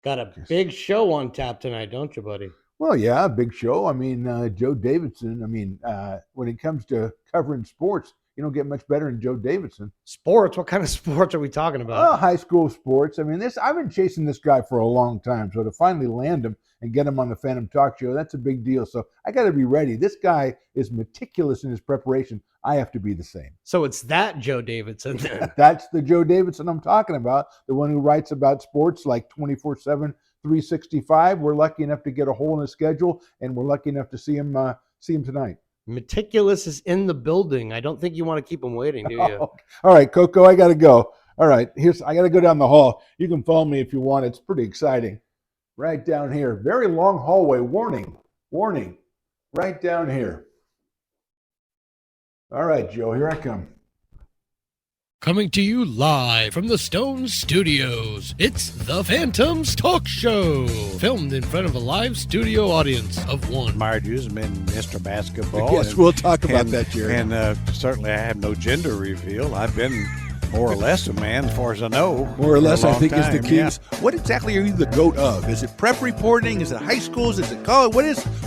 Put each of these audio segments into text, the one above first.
Got a big show on tap tonight, don't you, buddy? Well, yeah, big show. I mean, Joe Davidson. When it comes to covering sports, you don't get much better than Joe Davidson. Sports? What kind of sports are we talking about? High school sports. I mean, this I've been chasing this guy for a long time. So to finally land him and get him on the Phantom Talk Show, that's a big deal. So I got to be ready. This guy is meticulous in his preparation. I have to be the same. So it's that Joe Davidson then. That's the Joe Davidson I'm talking about, the one who writes about sports like 24/7, 365. We're lucky enough to get a hole in his schedule, and we're lucky enough to see him tonight. Meticulous is in the building. I don't think you want to keep him waiting, do you? All right, Coco, I got to go. All right, I got to go down the hall. You can follow me if you want. It's pretty exciting. Right down here. Very long hallway. Warning. Warning. Right down here. All right, Joe, here I come. Coming to you live from the Stone Studios, it's the Phantoms Talk Show, filmed in front of a live studio audience of one. Admired you as been Mr. Basketball. Yes, we'll talk about that, Jerry. And certainly I have no gender reveal. I've been more or less a man as far as I know. More or less, I think, time. is the key. Yeah. What exactly are you the GOAT of? Is it prep reporting? Is it high schools? Is it college?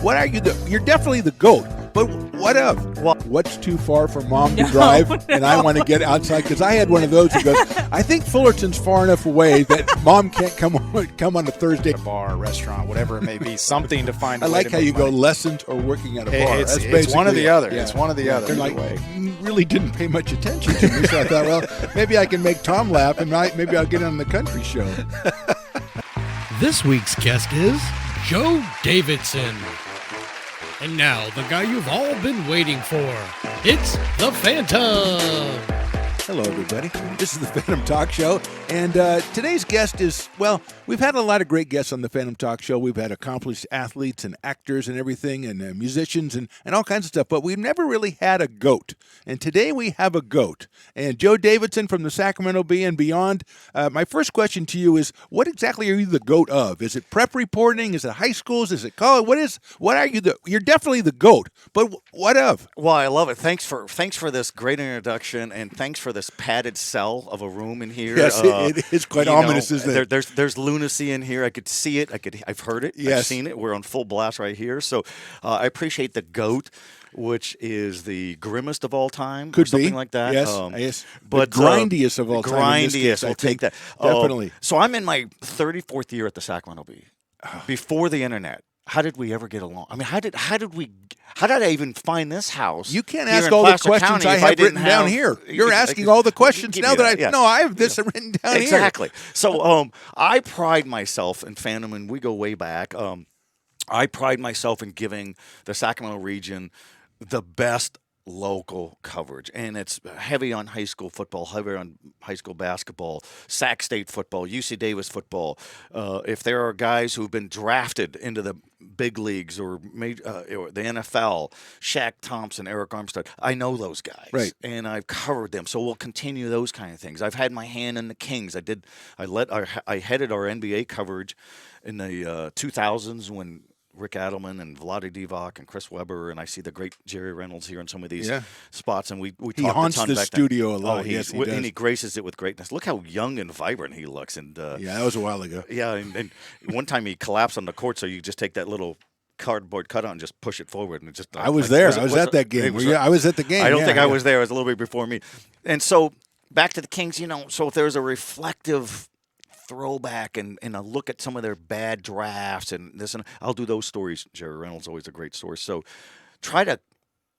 What are you? You're definitely the GOAT. But what of? Well, what's too far for Mom to drive? And I want to get outside because I had one of those who goes, I think Fullerton's far enough away that Mom can't come on a Thursday. A bar, restaurant, whatever it may be, something to find. I like how you go lessons or working at a bar. It's one or the other. Yeah. It's one or the other. They're like, really didn't pay much attention to me, so I thought, well, maybe I can make Tom laugh, and maybe I'll get on the country show. This week's guest is Joe Davidson. And now, the guy you've all been waiting for. It's the Phantom. Hello, everybody. This is the Phantom Talk Show, and today's guest is, well, we've had a lot of great guests on the Phantom Talk Show. We've had accomplished athletes and actors and everything, and musicians and all kinds of stuff, but we've never really had a GOAT. And today we have a GOAT. And Joe Davidson from the Sacramento Bee and beyond, my first question to you is, what exactly are you the GOAT of? Is it prep reporting? Is it high schools? Is it college? What are you you're definitely the GOAT, but what of? Well, I love it. Thanks for this great introduction, and thanks for this padded cell of a room in here. Yes, it is quite ominous, isn't it? There's lunacy in here. I could see it. I've heard it. Yes. I've seen it. We're on full blast right here. So I appreciate the GOAT, which is the grimmest of all time. Could or something be like that. Yes. But the grindiest of all time. Grindiest. We'll take that. Definitely. So I'm in my 34th year at the Sacramento Bee. Before the internet. How did we ever get along? I mean, how did I even find this house? You can't ask all the questions I have written down here. You're asking all the questions now that I have this written down here. Exactly. So I pride myself in Phantom, and we go way back. I pride myself in giving the Sacramento region the best local coverage, and it's heavy on high school football, heavy on high school basketball, Sac State football, UC Davis football. If there are guys who've been drafted into the big leagues or the NFL, Shaq Thompson, Eric Armstead, I know those guys, right? And I've covered them, so we'll continue those kind of things. I've had my hand in the Kings. I headed our NBA coverage in the 2000s when Rick Adelman and Vlade Divac and Chris Webber, and I see the great Jerry Reynolds here in some of these spots, and we he talked haunts a ton the back studio then. a lot. Yes, he does. And he graces it with greatness. Look how young and vibrant he looks. And yeah, that was a while ago. Yeah, and one time he collapsed on the court, so you just take that little cardboard cutout and just push it forward, and it just. I was there. I was at that game. I was at the game. I don't think I was there. It was a little bit before me, and so back to the Kings. So if there's a reflective throwback and a look at some of their bad drafts and this, and I'll do those stories. Jerry Reynolds always a great source. So try to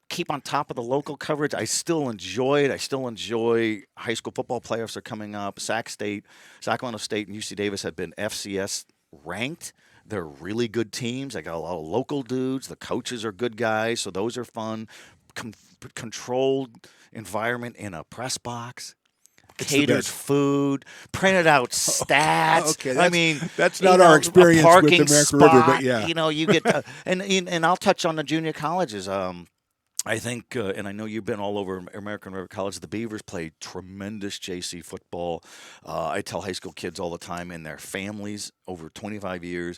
keep on top of the local coverage. I still enjoy it. I still enjoy high school football playoffs are coming up. Sacramento State, and UC Davis have been FCS ranked. They're really good teams. I got a lot of local dudes. The coaches are good guys, so those are fun. Controlled environment in a press box. Catered food, printed out stats. Okay, that's not our experience with American River, but yeah, you get and I'll touch on the junior colleges. I think, and I know you've been all over American River College. The Beavers play tremendous JC football. I tell high school kids all the time and their families over 25 years.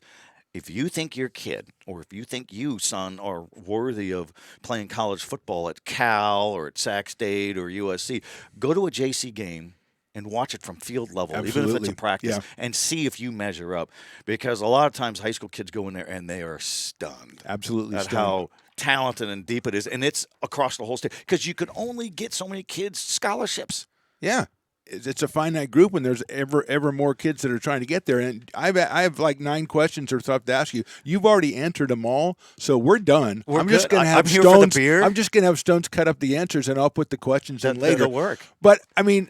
If you think your kid, or if you think you, son, are worthy of playing college football at Cal or at Sac State or USC, go to a JC game and watch it from field level, even if it's Absolutely. in practice, Yeah. and see if you measure up. Because a lot of times high school kids go in there and they are stunned Absolutely at stunned. how talented and deep it is. And it's across the whole state because you can only get so many kids scholarships. Yeah. It's a finite group, and there's ever more kids that are trying to get there. And I have like 9 questions or stuff to ask you. You've already answered them all, so we're done. We're I'm just good. going to have I'm here for the Stones. beer. I'm just going to have Stones cut up the answers, and I'll put the questions in later. That'll work. But I mean,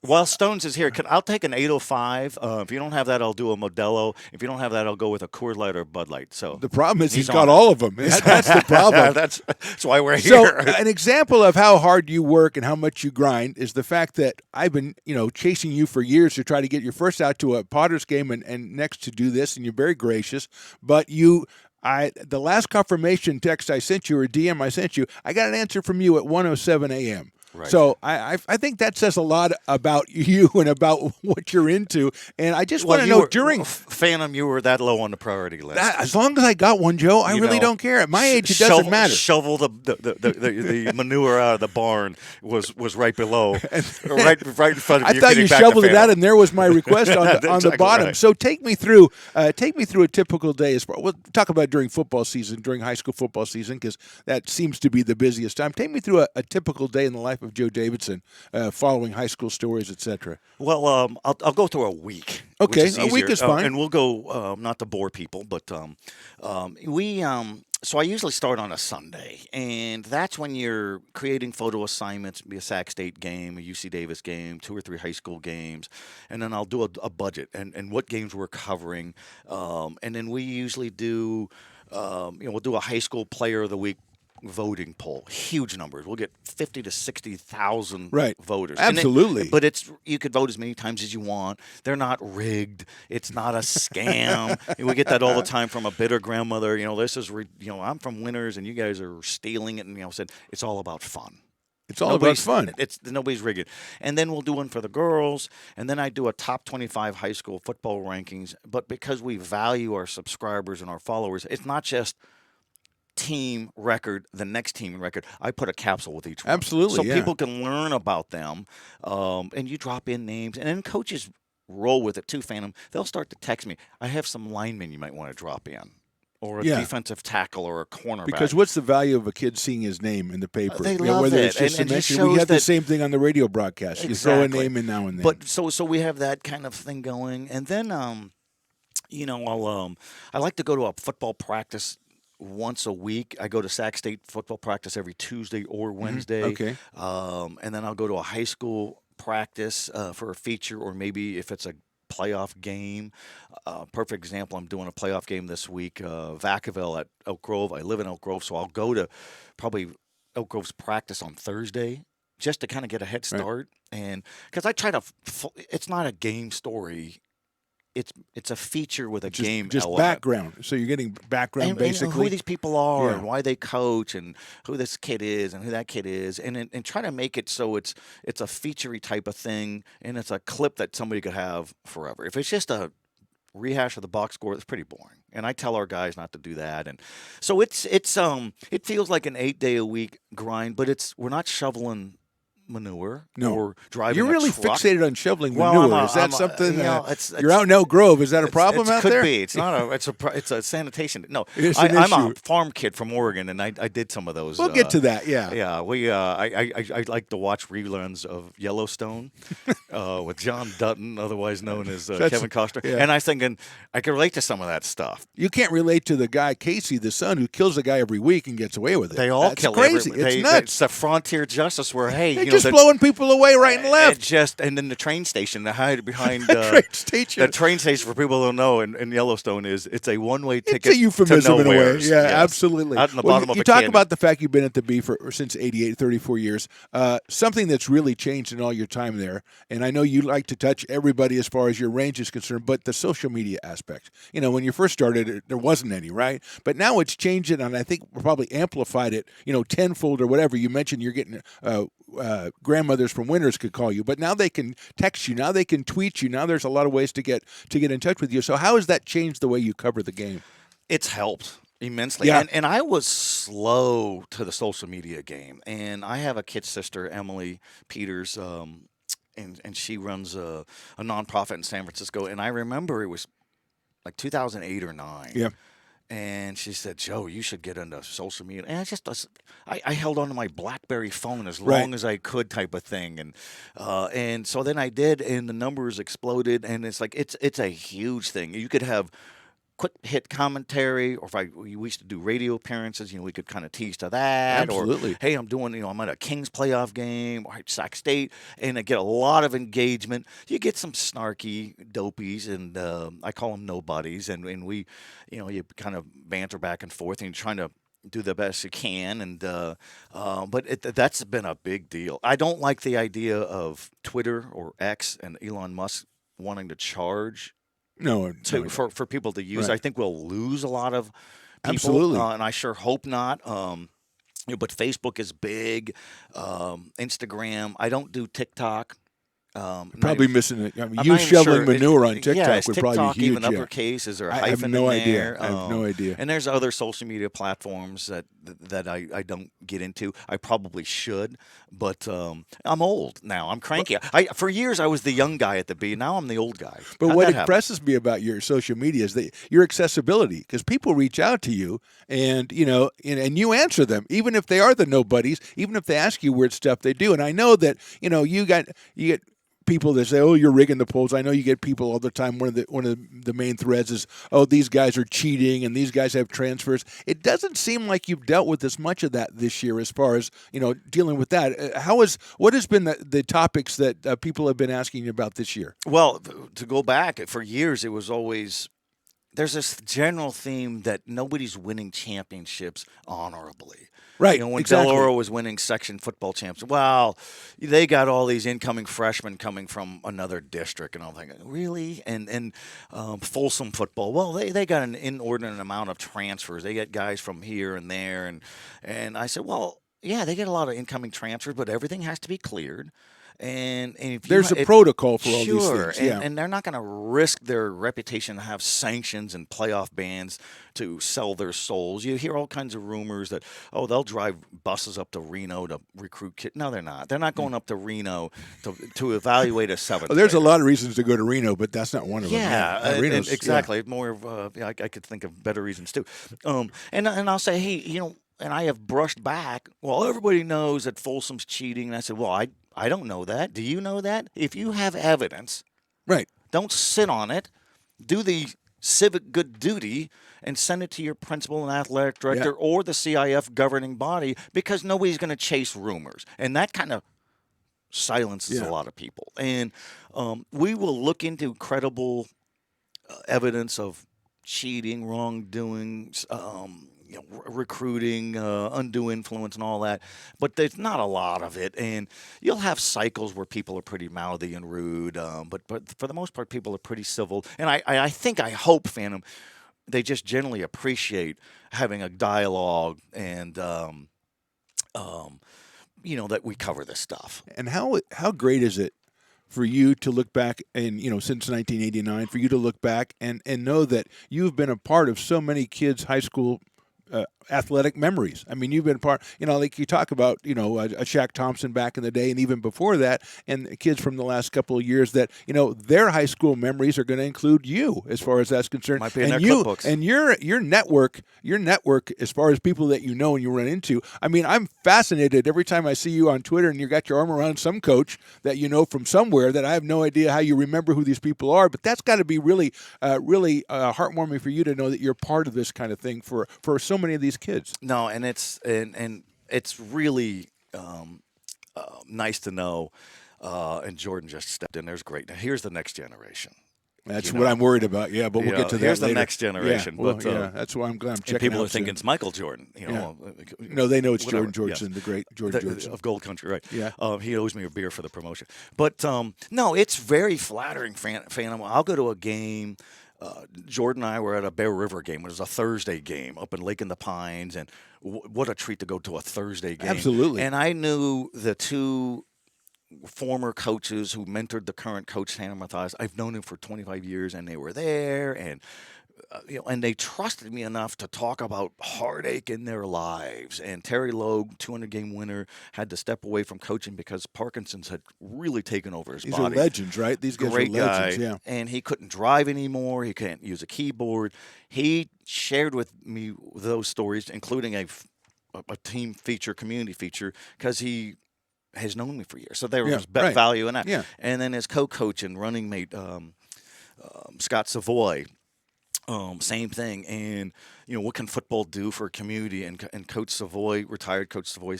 While Stones is here, I'll take an 805. If you don't have that, I'll do a Modelo. If you don't have that, I'll go with a Coors Light or Bud Light. So the problem is he's on got it. all of them. That's the problem. that's why we're So here. an example of how hard you work and how much you grind is the fact that I've been, chasing you for years to try to get you first out to a Potters game and next to do this, and you're very gracious. But the last confirmation text I sent you or DM I sent you, I got an answer from you at 1:07 a.m. Right. So I think that says a lot about you and about what you're into. And I just want to know during Phantom, you were that low on the priority list. as long as I got one, Joe, I really don't care. At my age, it doesn't matter. Shovel the manure out of the barn was right below, right in front of you. I thought you shoveled it out, and there was my request on the Exactly bottom. right. So take me through a typical day. We'll talk about during football season, during high school football season, because that seems to be the busiest time. Take me through a typical day in the life of Joe Davidson, following high school stories, etc. Well, I'll go through a week. Okay, which is a week easier. is fine. And we'll go not to bore people, but so I usually start on a Sunday, and that's when you're creating photo assignments, be a Sac State game, a UC Davis game, 2 or 3 high school games, and then I'll do a budget and what games we're covering, and then we usually do, we'll do a high school player of the week voting poll. Huge numbers. We'll get 50 to 60,000 voters. Absolutely. But you could vote as many times as you want. They're not rigged. It's not a scam. And we get that all the time from a bitter grandmother. This is I'm from Winners and you guys are stealing it. And said it's all about fun. It's all about fun. Nobody's rigged. And then we'll do one for the girls, and then I do a top 25 high school football rankings. But because we value our subscribers and our followers, it's not just team record, the next team record. I put a capsule with each one. Absolutely, so yeah. people can learn about them, and you drop in names, and then coaches roll with it too. Phantom, they'll start to text me. I have some linemen you might want to drop in, or a defensive tackle, or a cornerback. Because what's the value of a kid seeing his name in the paper? They love whether it. it's just And a it just mention. We shows have the that- same thing on the radio broadcast. You throw a name in now and then. But so we have that kind of thing going, and then I like to go to a football practice once a week. I go to Sac State football practice every Tuesday or Wednesday. Okay. And then I'll go to a high school practice for a feature, or maybe if it's a playoff game. Perfect example, I'm doing a playoff game this week, Vacaville at Elk Grove. I live in Elk Grove, so I'll go to probably Elk Grove's practice on Thursday just to kind of get a head start. And because I try to, it's not a game story. It's a feature with a game just element. background. So you're getting background And basically. who these people are, Yeah. and why they coach, and who this kid is, and who that kid is, and try to make it so it's a featurey type of thing, and it's a clip that somebody could have forever. If it's just a rehash of the box score, it's pretty boring. And I tell our guys not to do that. And so it feels like an 8-day-a-week grind, but we're not shoveling manure or driving. You're really a truck. fixated on shoveling Well, manure. Is that something? it's you're out in Elk Grove. Is that a problem out there? Could be. It's not a. It's a sanitation. No, It's an I'm a issue. farm kid from Oregon, and I did some of those. We'll get to that. Yeah. Yeah, I like to watch reruns of Yellowstone with John Dutton, otherwise known as Kevin Costner. yeah. And I was thinking I could relate to some of that stuff. You can't relate to the guy Casey, the son, who kills a guy every week and gets away with it. They all That's kill crazy. every- It's nuts. It's a frontier justice where They're just blowing people away right and left. And then the train station, the hide behind Train station. the train station, for people who don't know, in Yellowstone it's a one-way ticket. It's a euphemism to in a way. nowheres. Yeah, Yes. absolutely. Out in the Well, bottom of you a talk canyon. about the fact you've been at the Bee since 88, 34 years. Something that's really changed in all your time there, and I know you like to touch everybody as far as your range is concerned, but the social media aspect. When you first started, there wasn't any, right? But now it's changed it, and I think we're probably amplified it, tenfold or whatever. You mentioned you're getting grandmothers from Winners could call you, but now they can text you, now they can tweet you, now there's a lot of ways to get in touch with you. So how has that changed the way you cover the game? It's helped immensely. Yeah. And I was slow to the social media game. And I have a kid sister, Emily Peters, and she runs a nonprofit in San Francisco. And I remember it was like 2008 or 9. Yeah. And she said, Joe, you should get into social media. And I held on to my BlackBerry phone as long as I could, type of thing. And so then I did, and the numbers exploded. And it's like it's a huge thing. You could have quick hit commentary, or we used to do radio appearances, we could kind of tease to that. Absolutely. Or, hey, I'm at a Kings playoff game, or Sac State, and I get a lot of engagement. You get some snarky dopies, and I call them nobodies, and we, you kind of banter back and forth, and you're trying to do the best you can, and but that's been a big deal. I don't like the idea of Twitter or X and Elon Musk wanting to charge for people to use. Right. I think we'll lose a lot of people. Absolutely. And I sure hope not. But Facebook is big. Instagram. I don't do TikTok. Probably missing it. I mean, I'm you not even shoveling sure. manure on TikTok Yeah, is would TikTok probably be huge. even uppercase? Is there a I have hyphen no in idea. there? I have no idea. And there's other social media platforms that I don't get into. I probably should, but I'm old now. I'm cranky. For years I was the young guy at the B. Now I'm the old guy. But How'd what that happen? impresses me about your social media is your accessibility, because people reach out to you, and and you answer them, even if they are the nobodies, even if they ask you weird stuff. They do, and I know that you get people that say, "Oh, you're rigging the polls." I know you get people all the time. One of the main threads is, "Oh, these guys are cheating, and these guys have transfers." It doesn't seem like you've dealt with as much of that this year, as far as dealing with that. What has been the topics that people have been asking you about this year? Well, to go back, for years, it was always, there's this general theme that nobody's winning championships honorably. Right, When exactly. Del Oro was winning section football champs, well, they got all these incoming freshmen coming from another district, and I'm thinking, really? And Folsom football, well, they got an inordinate amount of transfers. They get guys from here and there, and I said, well, yeah, they get a lot of incoming transfers, but everything has to be cleared. And if There's a protocol for all these sure, things. Yeah. and they're not going to risk their reputation to have sanctions and playoff bans to sell their souls. You hear all kinds of rumors that, they'll drive buses up to Reno to recruit kids. No, they're not. They're not going up to Reno to evaluate a seventh. Well, there's a grader. lot of reasons to go to Reno, but that's not one of them. Yeah, Reno's, exactly. More of I could think of better reasons too. And I'll say, hey, and I have brushed back. Well, everybody knows that Folsom's cheating, and I said, well, I don't know that. Do you know that? If you have evidence, Right. don't sit on it. Do the civic good duty and send it to your principal and athletic director or the CIF governing body, because nobody's going to chase rumors. And that kind of silences a lot of people. And we will look into credible evidence of cheating, wrongdoing, recruiting, undue influence, and all that. But there's not a lot of it, and you'll have cycles where people are pretty mouthy and rude. But for the most part, people are pretty civil. And I hope, Phantom, they just generally appreciate having a dialogue and that we cover this stuff. And how great is it for you to look back, and since 1989, for you to look back and know that you've been a part of so many kids' high school athletic memories. I mean, you've been part, like you talk about, a Shaq Thompson back in the day, and even before that, and kids from the last couple of years that, their high school memories are going to include you, as far as that's concerned. Might be in and their cookbooks. And your network, as far as people that you know and you run into. I mean, I'm fascinated every time I see you on Twitter and you got your arm around some coach that you know from somewhere that I have no idea how you remember who these people are. But that's got to be really heartwarming for you to know that you're part of this kind of thing for so many of these kids. No, and it's really nice to know. And Jordan just stepped in. There's great. Now here's the next generation. That's what I'm worried about. Yeah, but we'll get to that Here's later. the next generation. Yeah, well, but, that's why I'm glad I'm checking. and people out are thinking soon. it's Michael Jordan. No, they know it's whatever. Jordan Georgeson, Yes. the great Jordan Georgeson. Of Gold Country, right? Yeah. He owes me a beer for the promotion. But no, it's very flattering, Phantom. I'll go to a game. Jordan and I were at a Bear River game. It was a Thursday game up in Lake in the Pines, and what a treat to go to a Thursday game. Absolutely. And I knew the two former coaches who mentored the current coach, Tanner Mathias. I've known him for 25 years, and they were there, and and they trusted me enough to talk about heartache in their lives. And Terry Logue, 200-game winner, had to step away from coaching because Parkinson's had really taken over his These body. are legends, right? These guys Great are legends. guy, Yeah. and he couldn't drive anymore. He can't use a keyboard. He shared with me those stories, including a team feature, community feature, because he has known me for years. So there was right. value in that. Yeah. And then his co-coach and running mate, Scott Savoy, same thing. And, what can football do for a community? And Coach Savoy, retired Coach Savoy,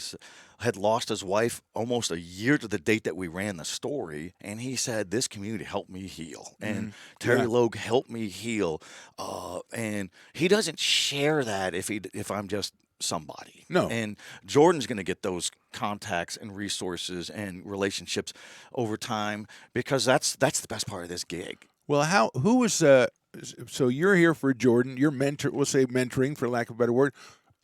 had lost his wife almost a year to the date that we ran the story. And he said, this community helped me heal. And Terry Logue helped me heal. And he doesn't share that if I'm just somebody. No. And Jordan's going to get those contacts and resources and relationships over time, because that's the best part of this gig. Well, who was so you're here for Jordan, you're we'll say mentoring for lack of a better word.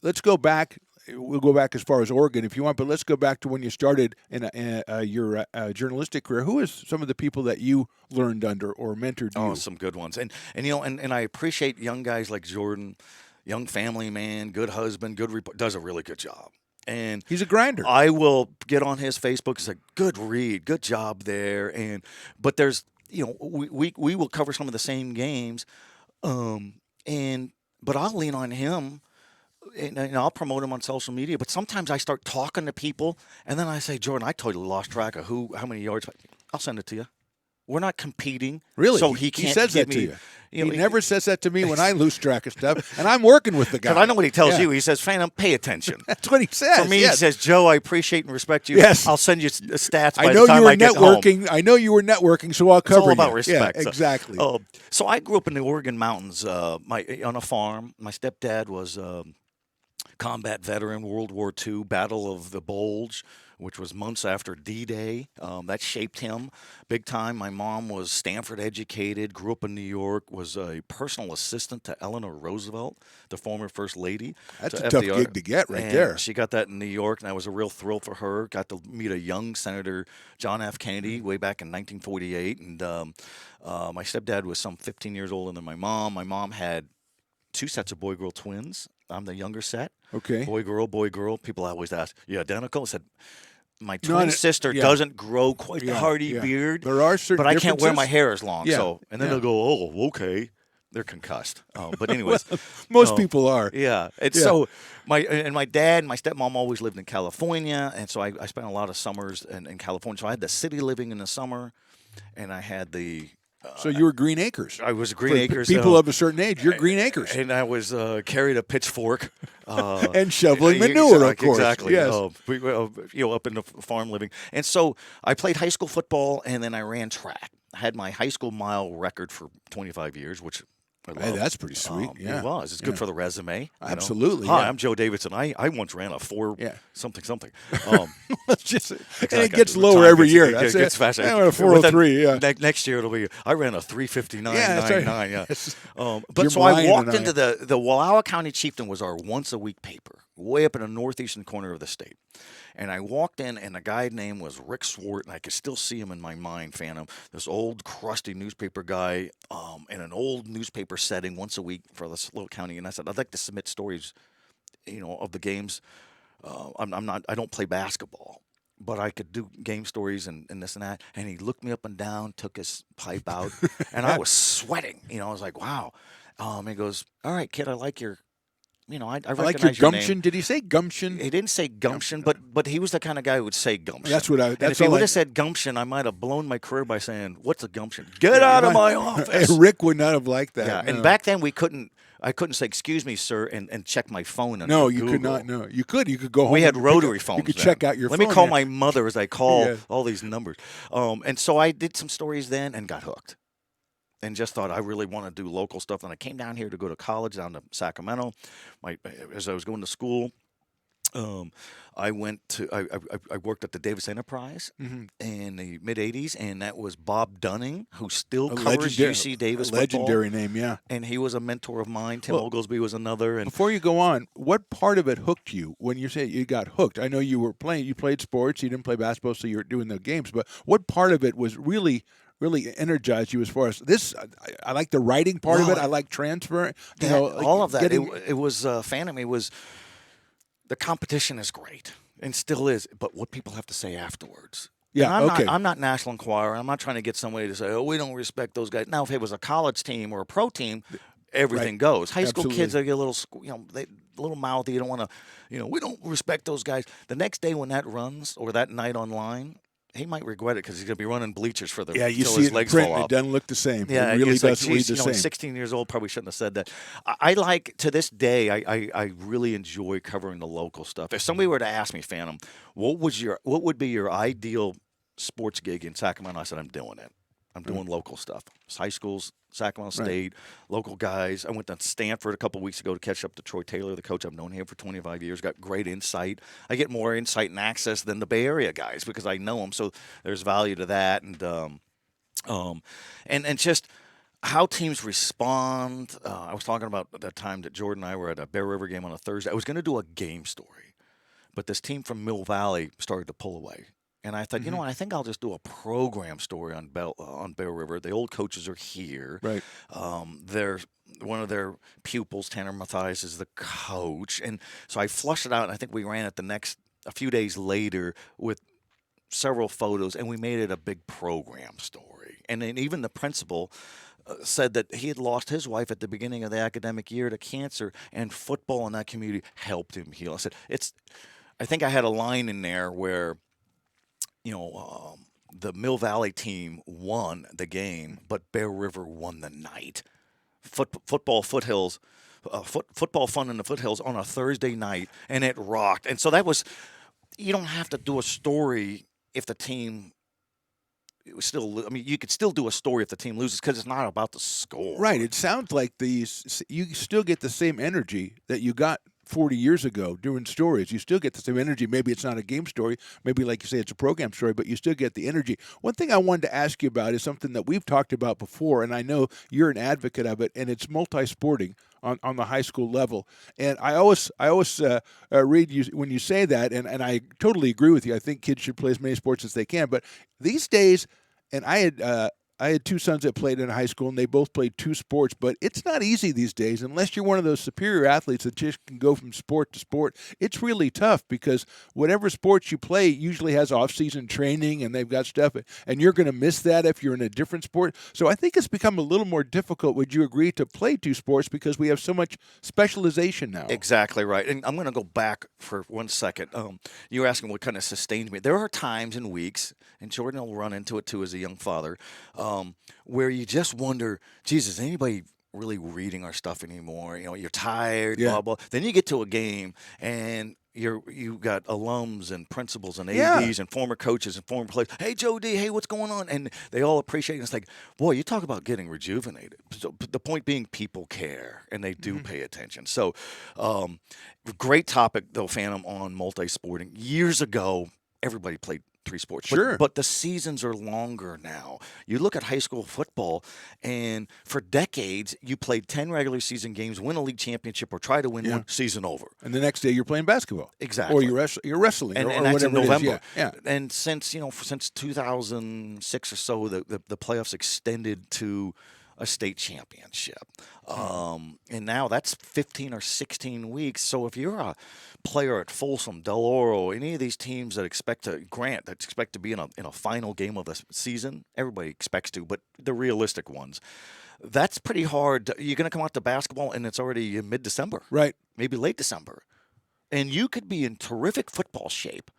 Let's go back. We'll go back as far as Oregon if you want, but let's go back to when you started in your journalistic career. Who is some of the people that you learned under or mentored you? Oh, some good ones. And I appreciate young guys like Jordan, young family man, good husband, does a really good job. And he's a grinder. I will get on his Facebook and say, good read, good job there. But there's, we will cover some of the same games, but I'll lean on him and I'll promote him on social media. But sometimes I start talking to people and then I say, Jordan, I totally lost track of how many yards. I'll send it to you. We're not competing. Really? So he can't says give that me, to you. He never says that to me when I lose track of stuff, and I'm working with the guy. Because I know what he tells you. He says, Phantom, pay attention. That's what he says. For me, yes. he says, Joe, I appreciate and respect you. Yes. I'll send you stats by I know the time you were I get networking. home. I know you were networking, so I'll cover It's all about you. respect. Yeah, exactly. So I grew up in the Oregon mountains on a farm. My stepdad was combat veteran, World War II, Battle of the Bulge, which was months after D-Day. That shaped him big time. My mom was Stanford educated, grew up in New York, was a personal assistant to Eleanor Roosevelt, the former First Lady. That's a tough gig to get right there. She got that in New York, and that was a real thrill for her. Got to meet a young Senator John F. Kennedy way back in 1948. And my stepdad was some 15 years older than my mom. My mom had 2 sets of boy-girl twins. I'm the younger set. Okay. Boy, girl. People always ask, you identical? I said, my twin sister doesn't grow quite the hardy beard. There are certain but I can't wear differences. my hair as long. Yeah. So, and then they'll go, oh, okay. They're concussed. But anyways. Most people are. Yeah. So my dad and my stepmom always lived in California. And so I spent a lot of summers in California. So I had the city living in the summer, and I had the... So you were Green Acres. I was Green Acres. People of a certain age, you're Green Acres. And I was carried a pitchfork. And shoveling manure, of course. Exactly. Yes. Up in the farm living. And so I played high school football, and then I ran track. I had my high school mile record for 25 years, which I love. Hey, that's pretty sweet. Yeah. It was. It's good for the resume. Absolutely. Hi, yeah. I'm Joe Davidson. I once ran a 4 something. Let's just, Exactly. And it gets lower every year. It gets faster. I went a 403, Next year it'll be, I ran a 3:59.99. Yeah, That's right. But so I walked into the Wallowa County Chieftain was our once-a-week paper, way up in the northeastern corner of the state. And I walked in, and the guy's name was Rick Swart, and I could still see him in my mind, Phantom. This old, crusty newspaper guy in an old newspaper setting once a week for this little county. And I said, I'd like to submit stories, of the games. I don't play basketball, but I could do game stories and this and that. And he looked me up and down, took his pipe out, and I was sweating. I was like, wow. He goes, all right, kid, I like your... I like your recognize gumption. name. Did he say gumption? He didn't say gumption, but he was the kind of guy who would say gumption. That's what I. And That's if he all would I. have said gumption, I might have blown my career by saying, "What's a gumption? Get out of my office." Rick would not have liked that. Yeah, no. and back then I couldn't say "excuse me, sir" and check my phone. No, you Google. could not. No, you could. You could go home. We had and rotary phones. You could then. check out your Let phone. me call yeah. my mother as I call Yeah. all these numbers. And so I did some stories then and got hooked. And just thought I really want to do local stuff. And I came down here to go to college down to Sacramento. As I was going to school, I worked at the Davidson Enterprise in the mid '80s, and that was Bob Dunning, who still covers UC Davis football. Legendary name, yeah. And he was a mentor of mine. Tim Oglesby was another. And before you go on, what part of it hooked you when you say you got hooked? I know you were playing. You played sports. You didn't play basketball, so you were doing the games. But what part of it was really really energized you as far as this? I like the writing part of it. I like transfer. You know, like all of that. getting- It was Phantom. It was the competition is great and still is, but what people have to say afterwards. Yeah, And okay. I'm not National Enquirer. I'm not trying to get somebody to say, "Oh, we don't respect those guys." Now, if it was a college team or a pro team, everything goes. High school kids, they get a little, they a little mouthy. You don't want to, we don't respect those guys. The next day when that runs or that night online, he might regret it because he's going to be running bleachers for the you till see his it in legs print, fall and off. it doesn't look the same. Yeah, it really it's like, doesn't read geez, the same. 16 years old, probably shouldn't have said that. I like, to this day, I really enjoy covering the local stuff. If somebody were to ask me, Phantom, what would be your ideal sports gig in Sacramento? I said, I'm doing it. I'm doing local stuff. It's high schools, Sacramento State, local guys. I went to Stanford a couple weeks ago to catch up to Troy Taylor, the coach. I've known him for 25 years. Got great insight. I get more insight and access than the Bay Area guys because I know them. So there's value to that, and just how teams respond. I was talking about that time that Jordan and I were at a Bear River game on a Thursday. I was going to do a game story, but this team from Mill Valley started to pull away. And I thought, you know what, I think I'll just do a program story on Bear River. The old coaches are here. Right. They're one of their pupils, Tanner Mathias, is the coach. And so I flushed it out, and I think we ran it a few days later with several photos, and we made it a big program story. And then even the principal said that he had lost his wife at the beginning of the academic year to cancer, and football in that community helped him heal. I said, I think I had a line in there where, the Mill Valley team won the game, but Bear River won the night. Football foothills, football fun in the foothills on a Thursday night, and it rocked. And so that was, you don't have to do a story if the team was still. I mean, you could still do a story if the team loses because it's not about the score. Right. It sounds like you still get the same energy that you got 40 years ago doing stories. You still get the same energy. Maybe it's not a game story. Maybe, like you say, it's a program story, but you still get the energy. One thing I wanted to ask you about is something that we've talked about before, and I know you're an advocate of it, and it's multi-sporting on the high school level. And I always read you when you say that, and I totally agree with you. I think kids should play as many sports as they can. But these days, and I had two sons that played in high school, and they both played two sports, but it's not easy these days unless you're one of those superior athletes that just can go from sport to sport. It's really tough because whatever sports you play usually has off-season training, and they've got stuff, and you're going to miss that if you're in a different sport. So I think it's become a little more difficult, would you agree, to play two sports because we have so much specialization now? Exactly right. And I'm going to go back for 1 second. You were asking what kind of sustained me. There are times and weeks, and Jordan will run into it too as a young father, where you just wonder, Jesus, anybody really reading our stuff anymore? You're tired, blah, blah. Then you get to a game, and you got alums and principals and ADs and former coaches and former players. Hey, Joe D, hey, what's going on? And they all appreciate it. It's like, boy, you talk about getting rejuvenated. So the point being, people care, and they do pay attention. So great topic, though, Phantom, on multi-sporting. Years ago, everybody played three sports. Sure. But the seasons are longer now. You look at high school football, and for decades, you played 10 regular season games, win a league championship, or try to win one, season over. And the next day you're playing basketball. Exactly. Or you're wrestling And or that's in whatever it is. November. Yeah. And since 2006 or so, the playoffs extended to a state championship. And now that's 15 or 16 weeks. So if you're a player at Folsom, Del Oro, any of these teams that expect to be in a final game of the season, everybody expects to, but the realistic ones, that's pretty hard. You're going to come out to basketball, and it's already mid-December. Right. Maybe late December. And you could be in terrific football shape.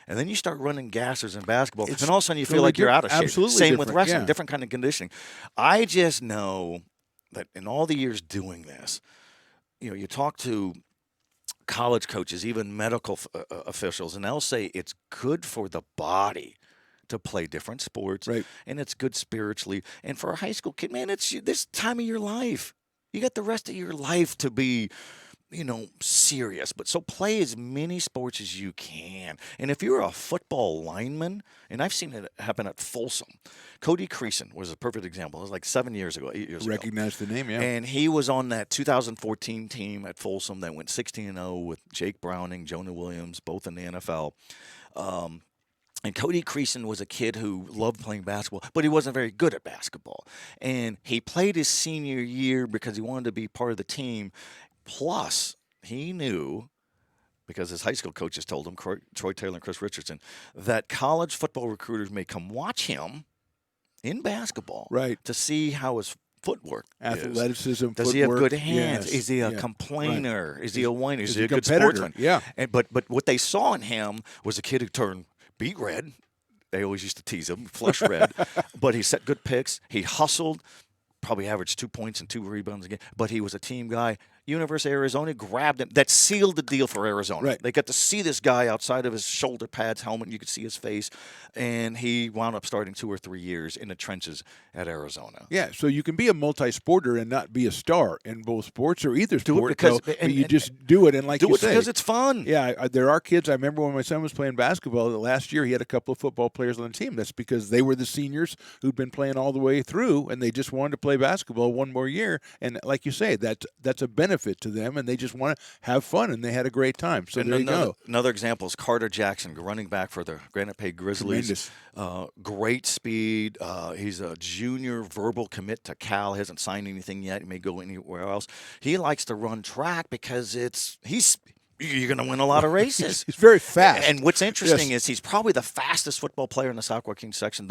And then you start running gassers in basketball, and all of a sudden you feel like you're out of shape. Absolutely Same with different, wrestling, yeah. different kind of conditioning. I just know that in all the years doing this, you talk to college coaches, even medical officials, and they'll say it's good for the body to play different sports, Right. and it's good spiritually. And for a high school kid, man, it's this time of your life. You got the rest of your life to be serious. But so play as many sports as you can. And if you're a football lineman, and I've seen it happen at Folsom, Cody Creason was a perfect example. It was like 8 years ago. Recognize the name, yeah. And he was on that 2014 team at Folsom that went 16-0 with Jake Browning, Jonah Williams, both in the NFL. And Cody Creason was a kid who loved playing basketball, but he wasn't very good at basketball. And he played his senior year because he wanted to be part of the team. Plus, he knew, because his high school coaches told him, Troy Taylor and Chris Richardson, that college football recruiters may come watch him in basketball Right. to see how his footwork is. Athleticism, Does he have footwork, good hands? yes, Is he a yeah, complainer? Is he a whiner? Is Is he he a a good competitor? sportsman? Yeah. But what they saw in him was a kid who turned beet red. They always used to tease him, flush red. But he set good picks. He hustled, probably averaged 2 points and 2 rebounds a game. But he was a team guy. University of Arizona grabbed him. That sealed the deal for Arizona. Right. They got to see this guy outside of his shoulder pads, helmet, and you could see his face. And he wound up starting 2 or 3 years in the trenches at Arizona. Yeah, so you can be a multi-sporter and not be a star in both sports or either Do it sport. because- but and- you and- just do it, and like Do you it say, because it's fun. yeah, there are kids. I remember when my son was playing basketball last year, he had a couple of football players on the team. That's because they were the seniors who'd been playing all the way through, and they just wanted to play basketball one more year. And like you say, that's a benefit to them, and they just want to have fun, and they had a great time. So And there you go. Another example is Carter Jackson, running back for the Granite Bay Grizzlies. Great speed. He's a junior verbal commit to Cal. He hasn't signed anything yet. He may go anywhere else. He likes to run track because you're going to win a lot of races. He's very fast. And what's interesting is he's probably the fastest football player in the South King section,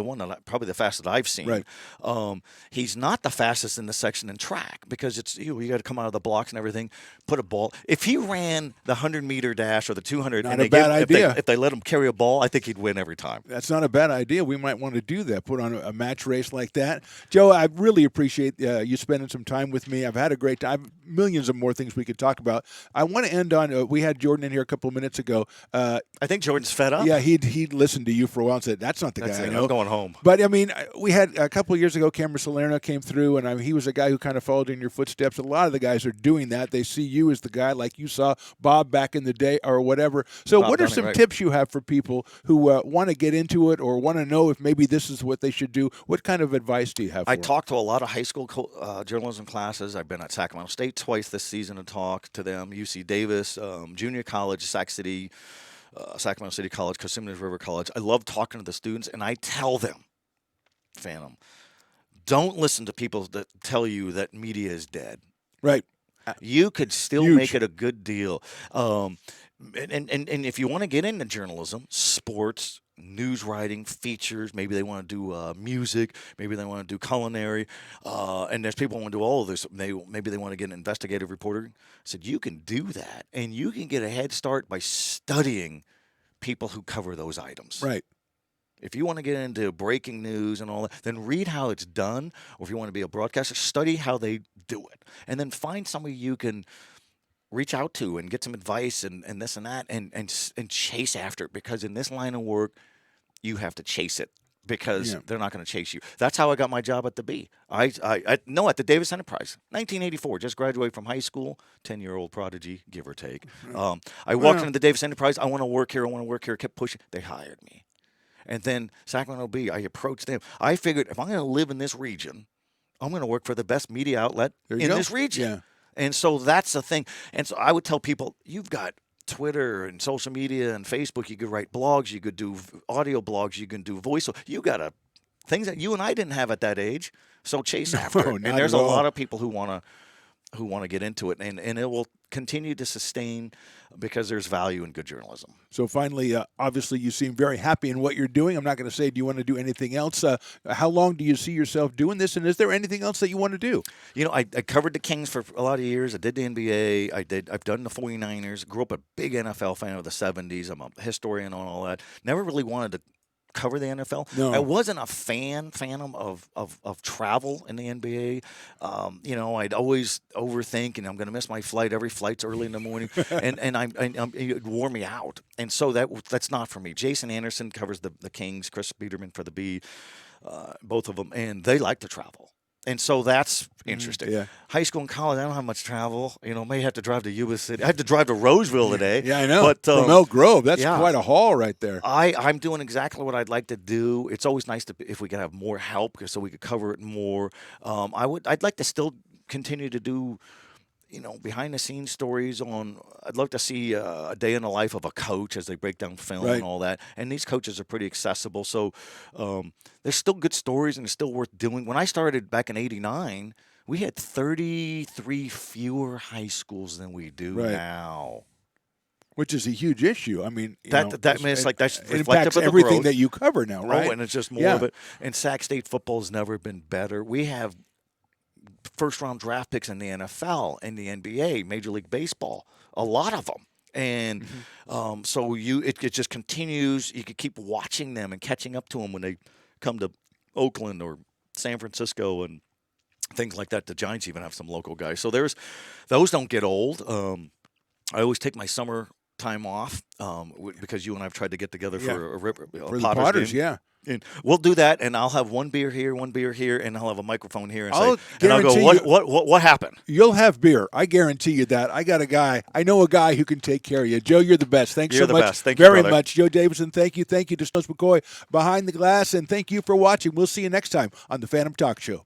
probably the fastest I've seen. Right. He's not the fastest in the section in track because it's you got to come out of the blocks and everything, put a ball. If he ran the 100-meter dash or the 200, Not a bad idea. If they let him carry a ball, I think he'd win every time. That's not a bad idea. We might want to do that, put on a match race like that. Joe, I really appreciate you spending some time with me. I've had a great time. Millions of more things we could talk about. I want to end on, we had Jordan in here a couple of minutes ago. I think Jordan's fed up. Yeah, he'd listened to you for a while and said, that's not the That's guy it. I know. I'm going home. But, I mean, we had a couple of years ago, Cameron Salerno came through, and he was a guy who kind of followed in your footsteps. A lot of the guys are doing that. They see you as the guy like you saw Bob back in the day or whatever. So Bob what are Dunning, some right. tips you have for people who want to get into it or want to know if maybe this is what they should do? What kind of advice do you have for I them? talked to a lot of high school journalism classes. I've been at Sacramento State twice this season to talk to them. UC Davis, junior college, Sacramento City College, Casitas River College. I love talking to the students, and I tell them, Phantom, don't listen to people that tell you that media is dead. Right. You could still Huge. make it a good deal. And if you want to get into journalism, sports, news writing, features, maybe they want to do music, maybe they want to do culinary, and there's people who want to do all of this. Maybe they want to get an investigative reporter. I said, you can do that, and you can get a head start by studying people who cover those items. Right. If you want to get into breaking news and all that, then read how it's done. Or if you want to be a broadcaster, study how they do it. And then find somebody you can reach out to and get some advice and this and that and chase after it. Because in this line of work, you have to chase it because they're not going to chase you. That's how I got my job at the Bee. At the Davidson Enterprise, 1984, just graduated from high school, 10-year-old prodigy, give or take. I walked into the Davidson Enterprise. I want to work here. Kept pushing. They hired me. And then Sacramento Bee, I approached them. I figured if I'm going to live in this region, I'm going to work for the best media outlet in this region. Yeah. And so that's the thing. And so I would tell people, you've got Twitter and social media and Facebook. You could write blogs. You could do audio blogs. You can do voice. You got things that you and I didn't have at that age. So chase after it. not And there's at a all. lot of people who want to get into it. And it will continue to sustain because there's value in good journalism. So finally, obviously, you seem very happy in what you're doing. I'm not going to say, do you want to do anything else? How long do you see yourself doing this? And is there anything else that you want to do? You know, I covered the Kings for a lot of years. I did the NBA. I've done the 49ers. Grew up a big NFL fan of the 70s. I'm a historian on all that. Never really wanted to cover the NFL. No. I wasn't a phantom of travel in the NBA. I'd always overthink, and I'm going to miss my flight. Every flight's early in the morning, and it wore me out. And so that's not for me. Jason Anderson covers the Kings. Chris Biederman for the Bee, both of them, and they like to travel. And so that's interesting. Yeah. High school and college, I don't have much travel. May have to drive to Yuba City. I had to drive to Roseville today. Yeah, I know. But From Elk Grove, that's yeah. quite a haul right there. I'm doing exactly what I'd like to do. It's always nice if we could have more help so we could cover it more. I'd like to still continue to do behind the scenes stories on. I'd love to see a day in the life of a coach as they break down film Right. and all that. And these coaches are pretty accessible, so there's still good stories and it's still worth doing. When I started back in '89, we had 33 fewer high schools than we do Right. now. Which is a huge issue. I mean, I mean, it's like that's it reflective impacts of the everything growth. that you cover now, right? Oh, and it's just more Yeah. of it. And Sac State football has never been better. We have first-round draft picks in the NFL, in the NBA, Major League Baseball, a lot of them. And so it just continues. You could keep watching them and catching up to them when they come to Oakland or San Francisco and things like that. The Giants even have some local guys. So those don't get old. I always take my summer time off because you and I have tried to get together for a For the Potters Potters, game. yeah. And we'll do that, and I'll have one beer here, and I'll have a microphone here, and I'll I'll go, guarantee what happened? You'll have beer. I guarantee you that. I know a guy who can take care of you. Joe, you're the best. Thanks You're so the much. best. Thank you, very brother. much. Joe Davidson, thank you. Thank you to Snows McCoy behind the glass, and thank you for watching. We'll see you next time on the Phantom Talk Show.